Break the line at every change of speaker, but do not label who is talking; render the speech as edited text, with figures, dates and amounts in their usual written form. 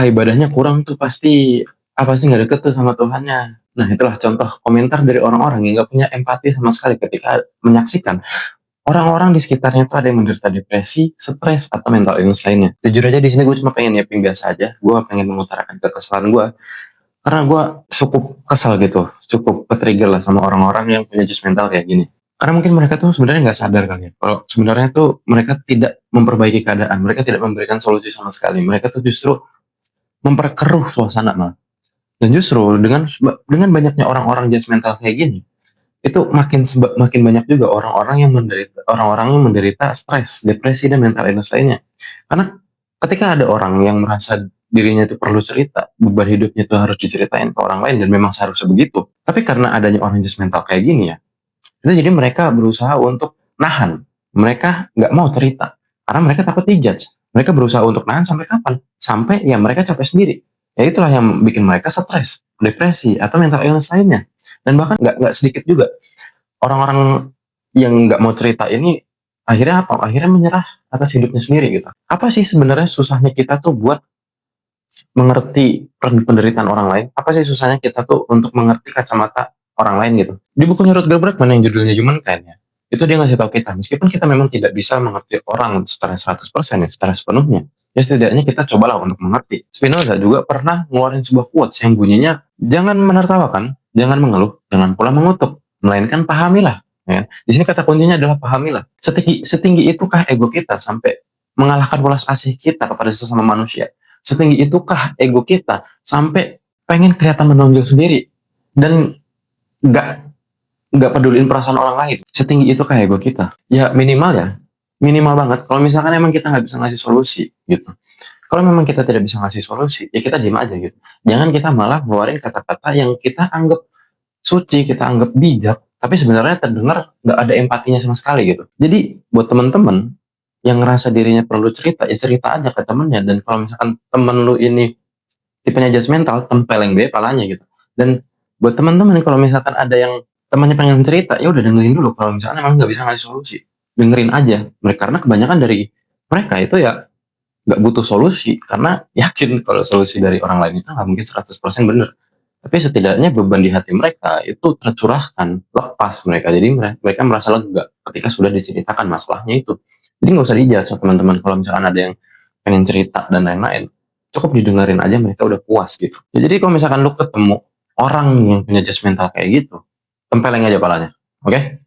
ibadahnya kurang tuh pasti, pasti nggak deket tuh sama Tuhannya. Nah itulah contoh komentar dari orang-orang yang nggak punya empati sama sekali ketika menyaksikan orang-orang di sekitarnya tuh ada yang menderita depresi, stres, atau mental illness lainnya. Jujur aja di sini gue cuma pengen nyiapin biasa aja. Gue pengen mengutarakan kekesalan gue. Karena gue cukup kesal gitu. Cukup ke-trigger lah sama orang-orang yang punya judgmental kayak gini. Karena mungkin mereka tuh sebenarnya nggak sadar kali ya. Kalau sebenarnya tuh mereka tidak memperbaiki keadaan. Mereka tidak memberikan solusi sama sekali. Mereka tuh justru memperkeruh suasana malah. Dan justru dengan banyaknya orang-orang judgmental kayak gini, itu makin banyak juga orang-orang yang menderita stres, depresi dan mental illness lainnya. Karena ketika ada orang yang merasa dirinya itu perlu cerita, beban hidupnya itu harus diceritain ke orang lain dan memang seharusnya begitu. Tapi karena adanya orang judgmental kayak gini ya, itu jadi mereka berusaha untuk nahan. Mereka nggak mau cerita karena mereka takut dijudge. Mereka berusaha untuk nahan sampai kapan? Sampai ya mereka capek sendiri. Ya itulah yang bikin mereka stres, depresi atau mental illness lainnya. Dan bahkan nggak sedikit juga orang-orang yang nggak mau cerita ini akhirnya apa? Akhirnya menyerah atas hidupnya sendiri gitu. Apa sih sebenarnya susahnya kita tuh buat mengerti penderitaan orang lain? Apa sih susahnya kita tuh untuk mengerti kacamata orang lain gitu? Di bukunya Rutger Bregman yang judulnya Humankind ya, itu dia ngasih tahu kita, meskipun kita memang tidak bisa mengerti orang secara 100% ya, secara sepenuhnya, ya setidaknya kita cobalah untuk mengerti. Spinoza juga pernah ngeluarin sebuah quotes yang bunyinya, jangan menertawakan, jangan mengeluh, jangan pula mengutuk, melainkan pahamilah. Ya. Di sini kata kuncinya adalah pahamilah. Setinggi itukah ego kita sampai mengalahkan welas asih kita kepada sesama manusia? Setinggi itukah ego kita sampai pengen kelihatan menonjol sendiri dan nggak peduliin perasaan orang lain? Setinggi itukah ego kita? Ya minimal banget. Kalau misalkan emang kita nggak bisa ngasih solusi gitu. Kalau memang kita tidak bisa ngasih solusi, ya kita diem aja gitu. Jangan kita malah ngeluarin kata-kata yang kita anggap suci, kita anggap bijak, tapi sebenarnya terdengar nggak ada empatinya sama sekali gitu. Jadi buat teman-teman yang ngerasa dirinya perlu cerita, ya cerita aja ke temennya. Dan kalau misalkan temen lu ini tipenya judgmental, tempeleng deh palanya gitu. Dan buat teman-teman kalau misalkan ada yang temannya pengen cerita, ya udah dengerin dulu. Kalau misalkan emang nggak bisa ngasih solusi, dengerin aja mereka. Karena kebanyakan dari mereka itu ya nggak butuh solusi, karena yakin kalau solusi dari orang lain itu nggak mungkin 100% bener. Tapi setidaknya beban di hati mereka itu tercurahkan, lepas mereka. Jadi mereka merasa lega ketika sudah diceritakan masalahnya itu. Jadi nggak usah dijudge teman-teman kalau misalkan ada yang pengen cerita dan lain-lain. Cukup didengerin aja, mereka udah puas gitu. Ya, jadi kalau misalkan lu ketemu orang yang punya judgmental kayak gitu, tempeleng aja palanya. Oke? Okay?